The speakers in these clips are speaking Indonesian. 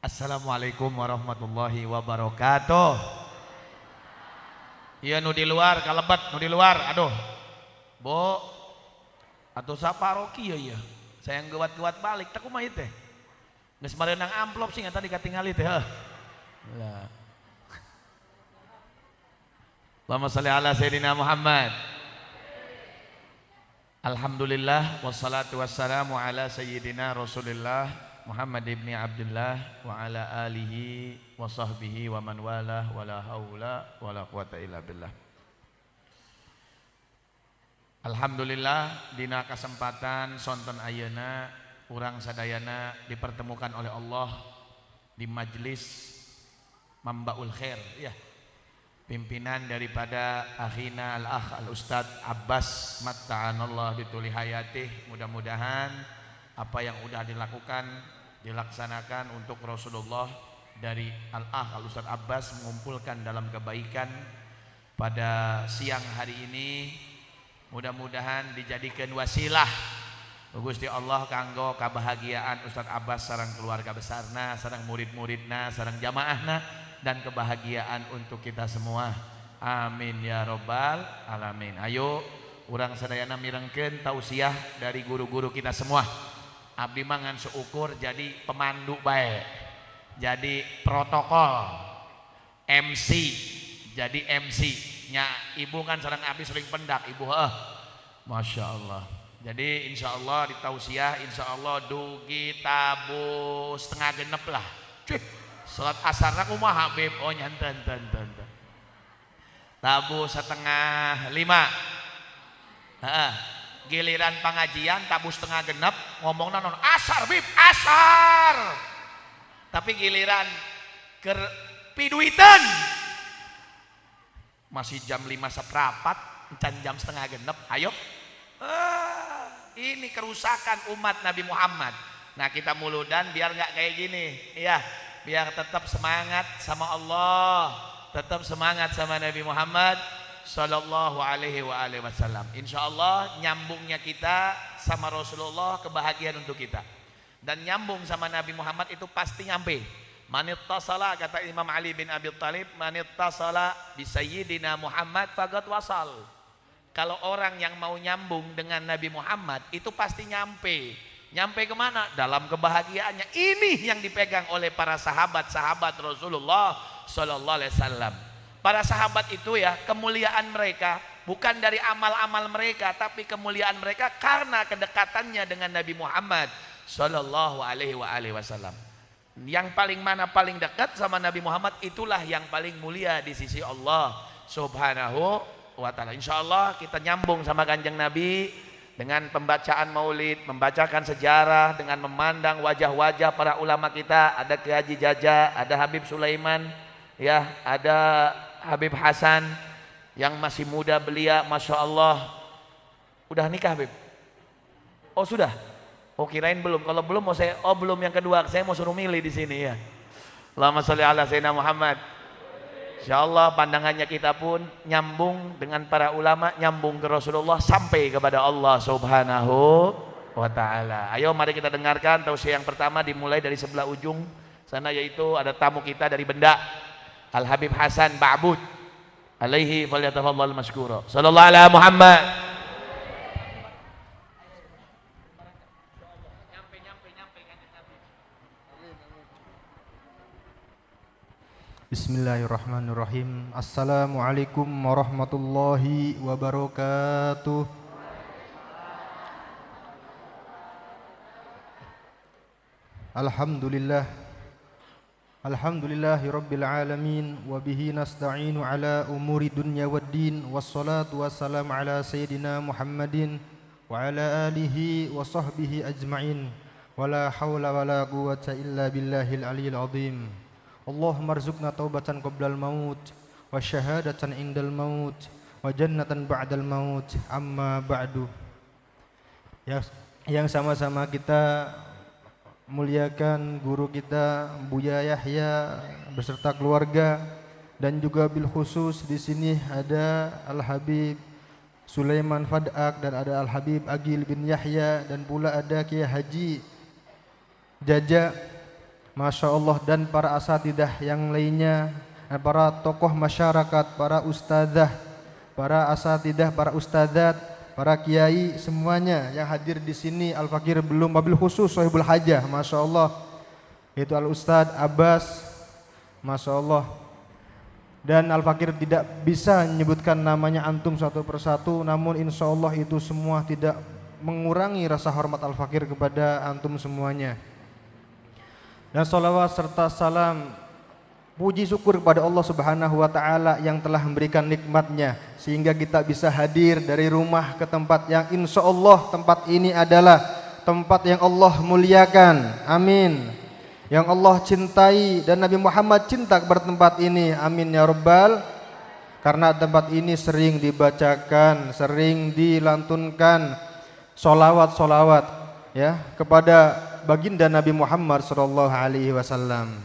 Assalamualaikum warahmatullahi wabarakatuh. Iya nu di luar kalebet, nu di luar. Aduh. Bo, atau sapa Roki ya iya. Saya gewat-gewat balik tak kumaha teh. Geus mareunang amplop sih tadi katingali teh. Lah. Allahumma shalli ala sayyidina Muhammad. Alhamdulillah wassalatu wassalamu ala sayyidina Rasulillah Muhammad ibni Abdullah wa ala alihi wa sahbihi wa man walah wa la haula wa la quwata illa billah. Alhamdulillah dina kesempatan sonten ayeuna urang sadayana dipertemukan oleh Allah di majlis Mambaul Khair ya. Pimpinan daripada akhina al-akh al-ustad Abbas matta'anallah bituli hayatih. Mudah-mudahan apa yang udah dilakukan dilaksanakan untuk Rasulullah dari al-akh al-ustad Abbas mengumpulkan dalam kebaikan pada siang hari ini. Mudah-mudahan dijadikan wasilah Gusti Allah kanggo kabahagiaan Ustaz Abbas sareng keluarga besarna, sareng murid-muridna, sareng jamaahna, dan kebahagiaan untuk kita semua. Amin ya robbal alamin. Ayo urang sadayana mirengkeun tausiah dari guru-guru kita semua. Abdi mangan seukur jadi pemandu bae, jadi protokol, MC, jadi MC nya ibu kan sareng abdi sering pendak ibu Masya Allah. Jadi insya Allah di tausiah insya Allah dugi tabu setengah genep lah. Cih, salat asarna kumaha Habib? Oh nyanten. Tabu setengah 5. Giliran pengajian tabu setengah genep ngomongna non asar Bib, asar. Tapi giliran ker piduitan masih jam 5 seprapat, encan jam setengah genep. Ayo. Ini kerusakan umat Nabi Muhammad. Nah kita muludan biar nggak kayak gini, ya, biar tetap semangat sama Allah, tetap semangat sama Nabi Muhammad Sallallahu Alaihi Wasallam. Insya Allah nyambungnya kita sama Rasulullah kebahagiaan untuk kita, dan nyambung sama Nabi Muhammad itu pasti nyampe. Manittasala kata Imam Ali bin Abi Thalib, manittasala bi sayyidina Muhammad faqad wasal. Kalau orang yang mau nyambung dengan Nabi Muhammad itu pasti nyampe. Nyampe kemana? Dalam kebahagiaannya. Ini yang dipegang oleh para sahabat-sahabat Rasulullah Sallallahu Alaihi Wasallam. Para sahabat itu ya, kemuliaan mereka bukan dari amal-amal mereka, tapi kemuliaan mereka karena kedekatannya dengan Nabi Muhammad Sallallahu Alaihi Wasallam. Yang paling mana paling dekat sama Nabi Muhammad itulah yang paling mulia di sisi Allah Subhanahu wa ta'ala. Insyaallah kita nyambung sama Kanjeng Nabi dengan pembacaan maulid, membacakan sejarah, dengan memandang wajah-wajah para ulama kita. Ada Ki Haji Jaja, ada Habib Sulaiman, ya, ada Habib Hasan yang masih muda belia, masya Allah. Udah nikah Habib? Oh sudah? Oh kirain belum. Kalau belum mau saya, oh belum yang kedua. Saya mau suruh milih di sini ya. Allahumma sholli ala sayyidina Muhammad. Insyaallah pandangannya kita pun nyambung dengan para ulama, nyambung ke Rasulullah sampai kepada Allah Subhanahu wa ta'ala. Ayo mari kita dengarkan tausiah yang pertama dimulai dari sebelah ujung sana, yaitu ada tamu kita dari Benda, Al Habib Hasan Ba'bud. Alaihi falyatafadhal mashkura. Sallallahu ala Muhammad. Bismillahirrahmanirrahim. Assalamualaikum warahmatullahi wabarakatuh. Alhamdulillah. Alhamdulillahi rabbil alamin. Wabihi nasta'inu ala umuri dunya waddin. Wassalatu wassalamu ala sayyidina Muhammadin wa ala alihi wa sahbihi ajma'in. Wala hawla wala quwwata illa billahil aliyyil azim. Allahumma arzuqna taubatan qoblal maut wa syahadatan indal maut wa jannatan ba'dal maut. Amma ba'du. Yang sama-sama kita muliakan guru kita Buya Yahya beserta keluarga, dan juga bil khusus di sini ada Al Habib Sulaiman Fadak, dan ada Al Habib Agil bin Yahya, dan pula ada Kiai Haji Jaja Masya Allah, dan para asatidah yang lainnya, para tokoh masyarakat, para ustadzah, para asatidah, para ustadzat, para kiai, semuanya yang hadir di sini. Al-Fakir belum, wabil khusus Sohibul Hajah, Masya Allah, itu Al-Ustadz Abbas, Masya Allah. Dan Al-Fakir tidak bisa menyebutkan namanya antum satu persatu, namun insya Allah itu semua tidak mengurangi rasa hormat Al-Fakir kepada antum semuanya. Dan salawat serta salam, puji syukur kepada Allah Subhanahu wa Ta'ala yang telah memberikan nikmatnya sehingga kita bisa hadir dari rumah ke tempat yang insya Allah tempat ini adalah tempat yang Allah muliakan, amin, yang Allah cintai dan Nabi Muhammad cinta kepada tempat ini, amin ya rabbal. Karena tempat ini sering dibacakan, sering dilantunkan solawat-solawat ya kepada baginda Nabi Muhammad sallallahu alaihi wasallam.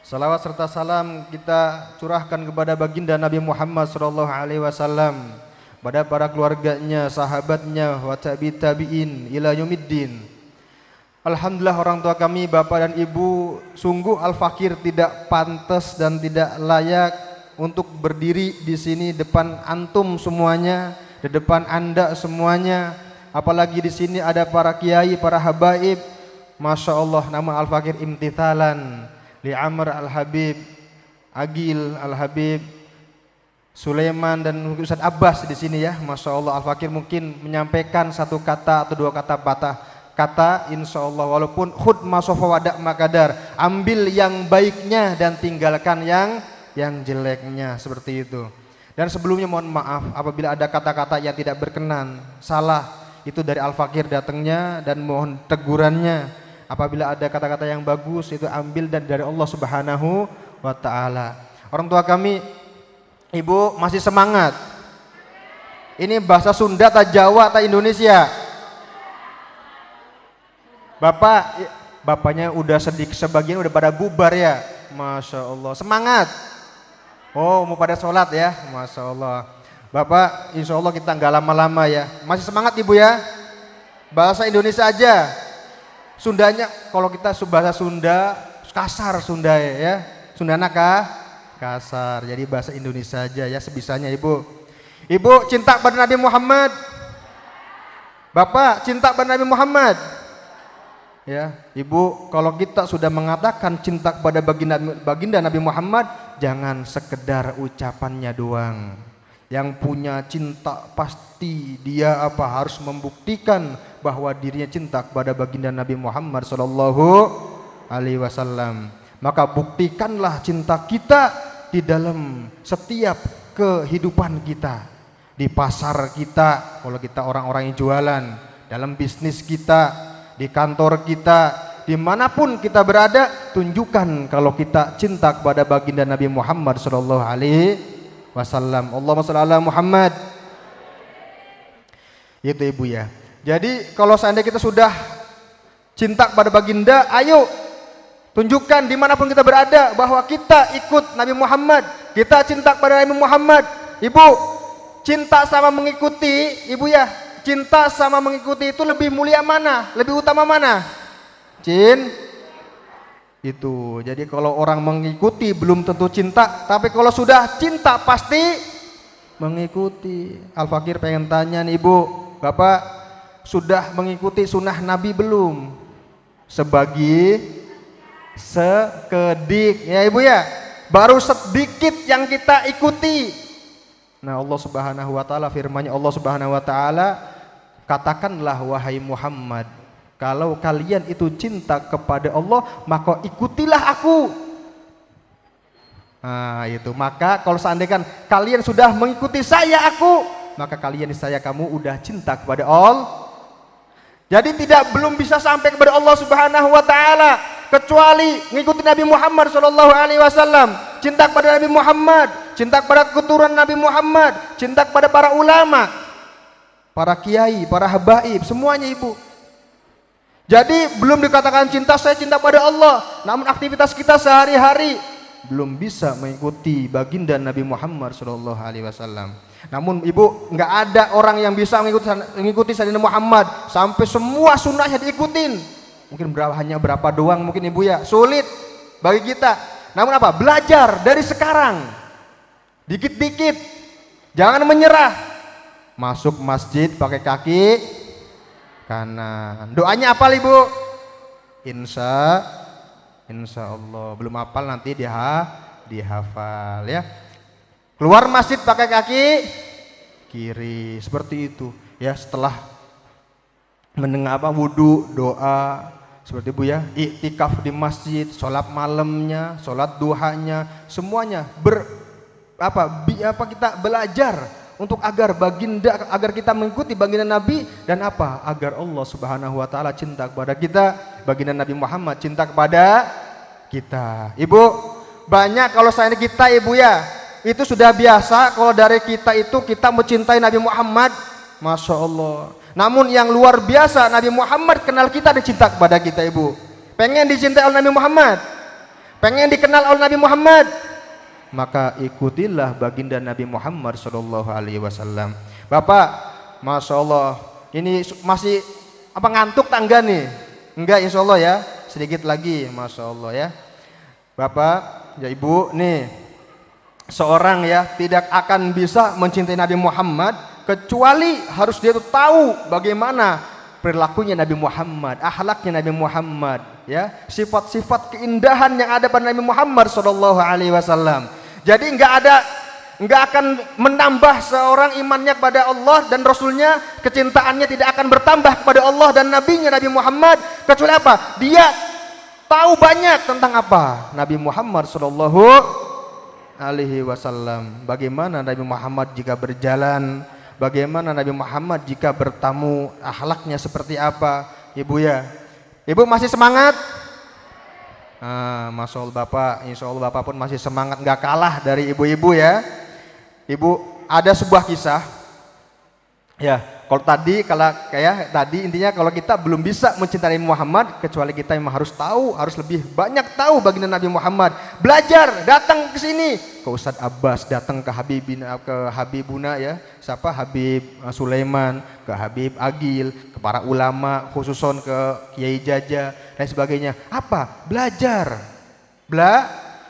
Salawat serta salam kita curahkan kepada baginda Nabi Muhammad sallallahu alaihi wasallam, pada para keluarganya, sahabatnya, wa tabi'in ila yaumiddin. Alhamdulillah, orang tua kami, bapak dan ibu, sungguh Al-Fakir tidak pantas dan tidak layak untuk berdiri di sini depan antum semuanya, di depan Anda semuanya. Apalagi di sini ada para kiai, para habaib, Masya Allah. Namun Al-Fakir imtithalan li Amr Al-Habib, Agil Al-Habib, Sulaiman dan Ustaz Abbas di sini ya, Masya Allah. Al-Fakir mungkin menyampaikan satu kata atau dua kata patah kata, insya Allah, walaupun khud masofa wadak makadar, ambil yang baiknya dan tinggalkan yang jeleknya, seperti itu. Dan sebelumnya mohon maaf apabila ada kata-kata yang tidak berkenan, salah, itu dari Al-Fakir datangnya, dan mohon tegurannya. Apabila ada kata-kata yang bagus, itu ambil dan dari Allah Subhanahu wa Ta'ala. Orang tua kami, ibu masih semangat? Ini bahasa Sunda atau Jawa atau Indonesia? Bapaknya udah sedikit, sebagian udah pada bubar ya, Masya Allah. Semangat. Oh, mau pada sholat ya, Masya Allah. Bapak, insya Allah kita nggak lama-lama ya. Masih semangat ibu ya? Bahasa Indonesia aja. Sundanya, kalau kita bahasa Sunda, kasar Sunda ya. Sundana kasar. Jadi bahasa Indonesia aja ya, sebisanya ibu. Ibu cinta pada Nabi Muhammad? Bapak cinta pada Nabi Muhammad? Ya, ibu, kalau kita sudah mengatakan cinta kepada baginda Nabi Muhammad, jangan sekedar ucapannya doang. Yang punya cinta pasti dia harus membuktikan bahwa dirinya cinta kepada baginda Nabi Muhammad sallallahu alaihi wasallam. Maka buktikanlah cinta kita di dalam setiap kehidupan kita, di pasar kita, kalau kita orang-orang yang jualan, dalam bisnis kita, di kantor kita, dimanapun kita berada, tunjukkan kalau kita cinta kepada baginda Nabi Muhammad sallallahu alaihi wasallam. Allahumma shalli ala Muhammad. Itu ibu ya. Jadi kalau seandainya kita sudah cinta kepada baginda, ayo tunjukkan dimanapun kita berada bahwa kita ikut Nabi Muhammad, kita cinta kepada Nabi Muhammad. Ibu, cinta sama mengikuti, ibu ya, cinta sama mengikuti itu lebih mulia mana? Lebih utama mana? Itu. Jadi kalau orang mengikuti belum tentu cinta, tapi kalau sudah cinta pasti mengikuti. Al-Fakir pengen tanya nih ibu, bapak sudah mengikuti sunnah Nabi belum? Sekedik ya ibu ya, baru sedikit yang kita ikuti. Nah, Allah Subhanahu wa Ta'ala, firman-Nya Allah Subhanahu wa Ta'ala, katakanlah wahai Muhammad, kalau kalian itu cinta kepada Allah, maka ikutilah aku. Nah itu, maka kalau seandainya kalian sudah mengikuti saya, aku, maka kalian kamu udah cinta kepada Allah. Jadi belum bisa sampai kepada Allah Subhanahu wa Ta'ala kecuali mengikuti Nabi Muhammad sallallahu alaihi wasallam, cinta kepada Nabi Muhammad, cinta kepada keturunan Nabi Muhammad, cinta kepada para ulama, para kiai, para habaib, semuanya ibu. Jadi belum dikatakan cinta, saya cinta pada Allah, namun aktivitas kita sehari-hari belum bisa mengikuti baginda Nabi Muhammad sallallahu alaihi wasallam. Namun ibu, nggak ada orang yang bisa mengikuti Sayyidina Muhammad sampai semua sunnahnya diikutin. mungkin hanya berapa doang mungkin Ibu ya, sulit bagi kita. Namun apa? Belajar dari sekarang, dikit-dikit, jangan menyerah. Masuk masjid pakai kaki kanan. Doanya apa Ibu? Insya Allah. Belum hafal nanti dihafal ya. Keluar masjid pakai kaki kiri, seperti itu ya. Setelah mendengar wudu, doa seperti Ibu ya, iktikaf di masjid, sholat malamnya, sholat duhanya, semuanya kita belajar untuk agar kita mengikuti baginda Nabi, dan agar Allah Subhanahu wa taala cinta kepada kita, baginda Nabi Muhammad cinta kepada kita. Ibu, banyak kalau saya kita Ibu ya, itu sudah biasa kalau dari kita itu kita mencintai Nabi Muhammad, Masya Allah. Namun yang luar biasa, Nabi Muhammad kenal kita dan cinta kepada kita Ibu. Pengen dicintai oleh Nabi Muhammad, pengen dikenal oleh Nabi Muhammad, maka ikutilah baginda Nabi Muhammad SAW. Bapak, Masya Allah, ini masih ngantuk tangga nih? Enggak, insya Allah ya, sedikit lagi, Masya Allah ya. Bapak, ya Ibu, nih seorang ya tidak akan bisa mencintai Nabi Muhammad kecuali harus dia tahu bagaimana perilakunya Nabi Muhammad, akhlaknya Nabi Muhammad, ya, sifat-sifat keindahan yang ada pada Nabi Muhammad SAW. Jadi nggak akan menambah seorang imannya kepada Allah dan Rasulnya, kecintaannya tidak akan bertambah kepada Allah dan Nabinya Nabi Muhammad kecuali apa? Dia tahu banyak tentang apa? Nabi Muhammad SAW. Bagaimana Nabi Muhammad jika berjalan, bagaimana Nabi Muhammad jika bertamu, akhlaknya seperti apa, Ibu ya. Ibu masih semangat? Masya Allah Bapak, insya Allah Bapak pun masih semangat, nggak kalah dari ibu-ibu ya. Ibu, ada sebuah kisah ya. Kalau tadi intinya kalau kita belum bisa mencintai Muhammad kecuali kita memang harus tahu, harus lebih banyak tahu baginda Nabi Muhammad. Belajar, datang ke sini, ke Ustadz Abbas, datang ke Habibuna ya, siapa Habib Sulaiman, ke Habib Agil, ke para ulama, khususon ke Kiai Jaja dan sebagainya. Apa? Belajar.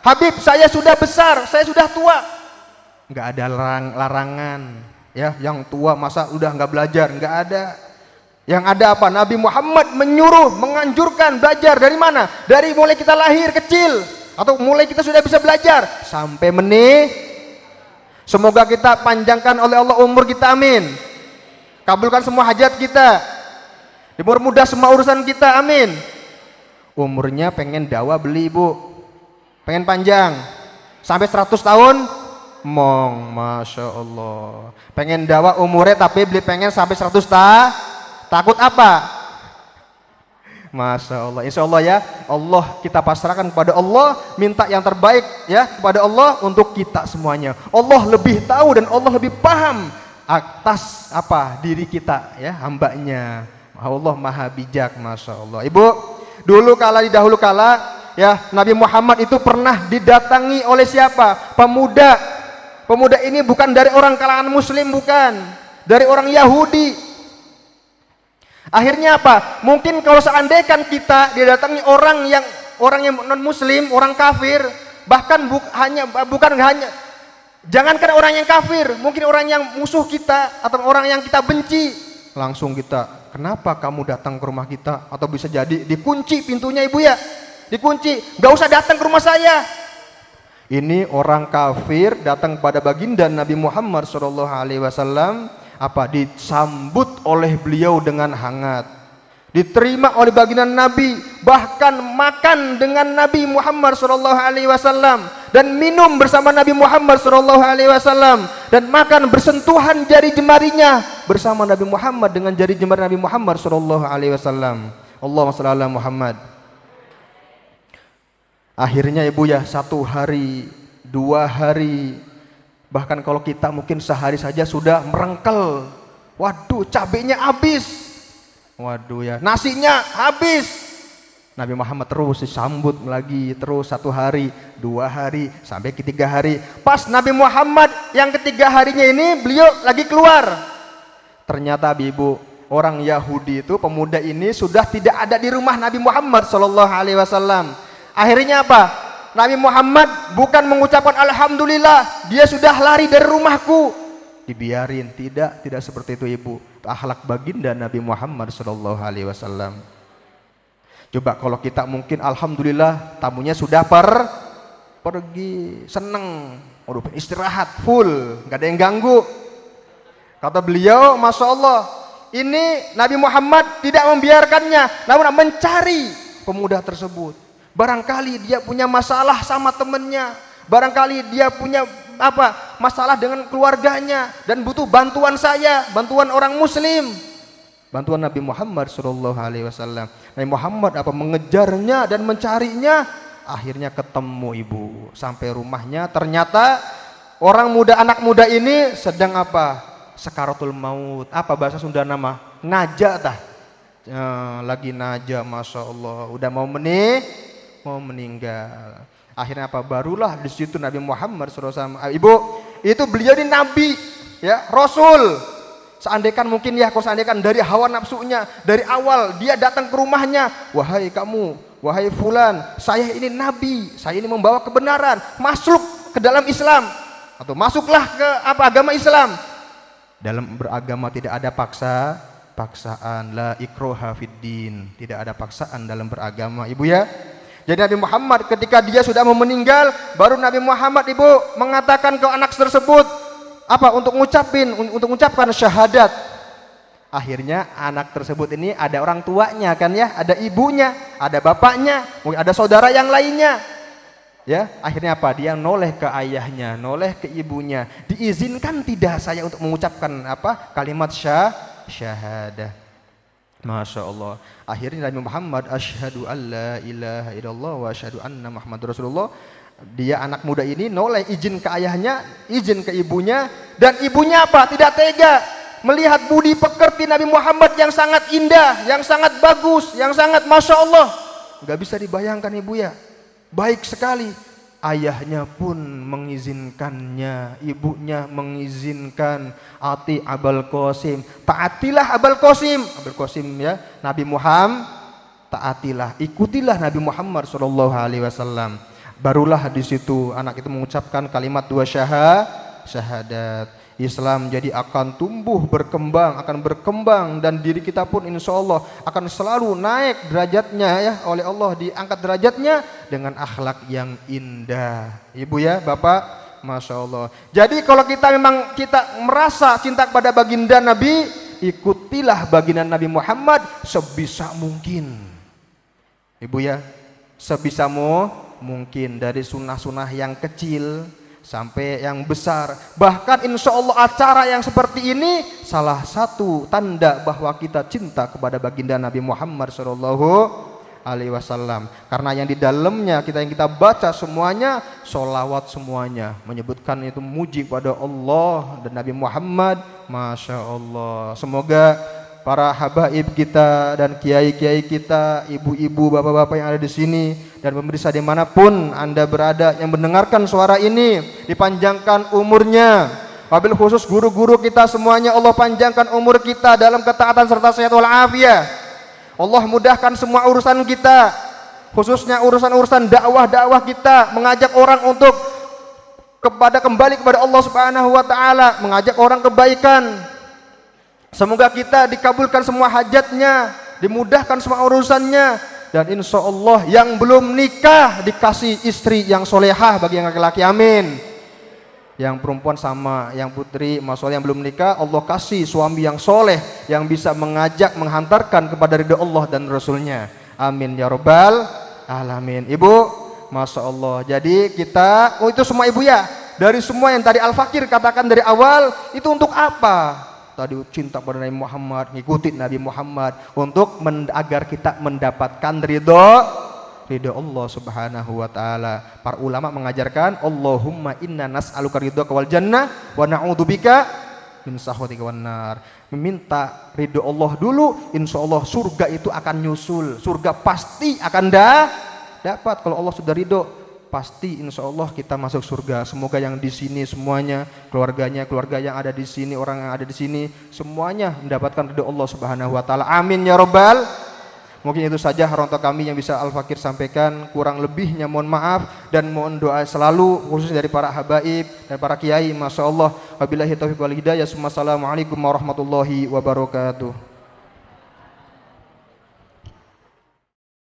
Habib, saya sudah besar, saya sudah tua. Nggak ada larangan. Ya, yang tua masa udah nggak belajar? Nggak ada. Yang ada apa? Nabi Muhammad menyuruh, menganjurkan belajar dari mana? Dari mulai kita lahir kecil atau mulai kita sudah bisa belajar sampai Semoga kita panjangkan oleh Allah umur kita, amin. Kabulkan semua hajat kita, dipermudah semua urusan kita, amin. Umurnya pengen dakwah beli Ibu, pengen panjang sampai 100 tahun. Masya Allah. Pengen dakwah umurnya tapi pengen sampai 100 takut apa? Masya Allah. Insya Allah ya, Allah kita pasrahkan kepada Allah, minta yang terbaik ya kepada Allah untuk kita semuanya. Allah lebih tahu dan Allah lebih paham atas diri kita ya, hambanya. Allah maha bijak, Masya Allah. Ibu, dahulu kala ya, Nabi Muhammad itu pernah didatangi oleh siapa? Pemuda. Pemuda ini bukan dari orang kalangan muslim, bukan, dari orang Yahudi. Akhirnya apa? Mungkin kalau seandainya kita didatangi orang yang non muslim, orang kafir, bahkan jangankan orang yang kafir, mungkin orang yang musuh kita atau orang yang kita benci, langsung kita, kenapa kamu datang ke rumah kita? Atau bisa jadi dikunci pintunya Ibu ya, dikunci, nggak usah datang ke rumah saya. Ini orang kafir datang kepada baginda Nabi Muhammad SAW, disambut oleh beliau dengan hangat, diterima oleh baginda Nabi, bahkan makan dengan Nabi Muhammad SAW dan minum bersama Nabi Muhammad SAW dan makan bersentuhan jari jemarinya bersama Nabi Muhammad dengan jari jemari Nabi Muhammad SAW. Allahumma shalli ala Muhammad. Akhirnya Ibu ya, 1 hari, 2 hari, bahkan kalau kita mungkin sehari saja sudah merengkel. Waduh, cabenya habis. Waduh ya, nasinya habis. Nabi Muhammad terus disambut lagi, terus 1 hari, 2 hari, sampai ke 3 hari. Pas Nabi Muhammad yang ketiga harinya ini beliau lagi keluar. Ternyata Ibu, orang Yahudi itu, pemuda ini sudah tidak ada di rumah Nabi Muhammad sallallahu alaihi wasallam. Akhirnya apa? Nabi Muhammad bukan mengucapkan alhamdulillah, dia sudah lari dari rumahku. Dibiarin, tidak seperti itu ibu. Itu akhlak baginda Nabi Muhammad sallallahu alaihi wasallam. Coba kalau kita mungkin alhamdulillah tamunya sudah pergi, seneng, udah istirahat full, nggak ada yang ganggu. Kata beliau, masya Allah, ini Nabi Muhammad tidak membiarkannya, namun mencari pemuda tersebut. Barangkali dia punya masalah sama temennya, barangkali dia punya masalah dengan keluarganya dan butuh bantuan saya, bantuan orang Muslim, bantuan Nabi Muhammad Shallallahu Alaihi Wasallam. Nabi Muhammad mengejarnya dan mencarinya, akhirnya ketemu ibu sampai rumahnya. Ternyata anak muda ini sedang sakaratul maut. Apa bahasa Sunda nama? Naja tah. Lagi naja, masya Allah, udah mau meninggal. Akhirnya barulah di situ Nabi Muhammad SAW. Ibu, itu beliau ini nabi, ya, rasul. Seandainya mungkin seandainya dari hawa nafsunya, dari awal dia datang ke rumahnya, wahai kamu, wahai fulan, saya ini nabi, saya ini membawa kebenaran, masuk ke dalam Islam, atau masuklah ke agama Islam. Dalam beragama tidak ada paksaan, la ikroha fiddin, tidak ada paksaan dalam beragama, ibu ya. Jadi Nabi Muhammad ketika dia sudah mau meninggal, baru Nabi Muhammad ibu mengatakan ke anak tersebut untuk mengucapkan syahadat. Akhirnya anak tersebut ini ada orang tuanya kan ya, ada ibunya, ada bapaknya, mungkin ada saudara yang lainnya. Ya, akhirnya dia noleh ke ayahnya, noleh ke ibunya. Diizinkan tidak saya untuk mengucapkan kalimat syahadah. Masya Allah. Akhirnya Nabi Muhammad asyhadu alla ilaha illallah wa asyhadu anna Muhammadur Rasulullah. Dia anak muda ini noleh, izin ke ayahnya, izin ke ibunya, dan ibunya tidak tega melihat budi pekerti Nabi Muhammad yang sangat indah, yang sangat bagus, yang sangat masya Allah. Gak bisa dibayangkan ibu ya, baik sekali. Ayahnya pun mengizinkannya, ibunya mengizinkan. Ati Abul Qasim, taatilah Abul Qasim. Abul Qasim ya, Nabi Muhammad, taatilah, ikutilah Nabi Muhammad sallallahu alaihi wasallam. Barulah di situ anak itu mengucapkan kalimat dua syahadat. Islam jadi akan tumbuh berkembang, dan diri kita pun insya Allah akan selalu naik derajatnya ya, oleh Allah diangkat derajatnya dengan akhlak yang indah. Ibu ya, bapak, masya Allah. Jadi kalau kita memang merasa cinta kepada baginda Nabi, ikutilah baginda Nabi Muhammad sebisa mungkin. Ibu ya, sebisa mungkin, dari sunnah-sunnah yang kecil sampai yang besar. Bahkan insya Allah acara yang seperti ini salah satu tanda bahwa kita cinta kepada baginda Nabi Muhammad sallallahu alaihi wasallam. Karena yang di dalamnya yang kita baca semuanya sholawat, semuanya menyebutkan itu muji kepada Allah dan Nabi Muhammad. Masya Allah. Semoga para habaib kita dan kiai-kiai kita, ibu-ibu, bapak-bapak yang ada di sini dan pemirsa dimanapun Anda berada yang mendengarkan suara ini, dipanjangkan umurnya. Wabil khusus guru-guru kita semuanya, Allah panjangkan umur kita dalam ketaatan serta sehat walafiat. Allah mudahkan semua urusan kita, khususnya urusan-urusan dakwah kita, mengajak orang untuk kembali kepada Allah Subhanahu wa taala, mengajak orang kebaikan. Semoga kita dikabulkan semua hajatnya, dimudahkan semua urusannya, dan insya Allah yang belum nikah dikasih istri yang solehah bagi yang laki-laki, amin. Yang perempuan sama yang putri, masalah yang belum nikah, Allah kasih suami yang soleh yang bisa mengajak, menghantarkan kepada ridha Allah dan Rasulnya, amin ya rabbal alamin. Ibu, masya Allah. Jadi kita, itu semua ibu ya, dari semua yang tadi Al-Fakir katakan dari awal, itu untuk apa? Tadi cinta pada Nabi Muhammad, ngikutin Nabi Muhammad untuk agar kita mendapatkan ridho Allah Subhanahu wa taala. Para ulama mengajarkan, Allahumma inna nas'aluka ridhaka wal jannah wa na'udzubika min sakhatika wan nar. Meminta ridho Allah dulu, insya Allah surga itu akan nyusul. Surga pasti akan dapat kalau Allah sudah ridho. pasti insya Allah kita masuk surga. Semoga yang di sini semuanya, keluarganya, keluarga yang ada di sini, orang yang ada di sini, semuanya mendapatkan ridho Allah Subhanahu wa taala. Amin ya rabbal. Mungkin itu saja haronto kami yang bisa Al-Fakir sampaikan. Kurang lebihnya mohon maaf dan mohon doa selalu khusus dari para habaib dan para kiai. Masya Allah. Wabillahi taufiq wal hidayah. Assalamualaikum warahmatullahi wabarakatuh.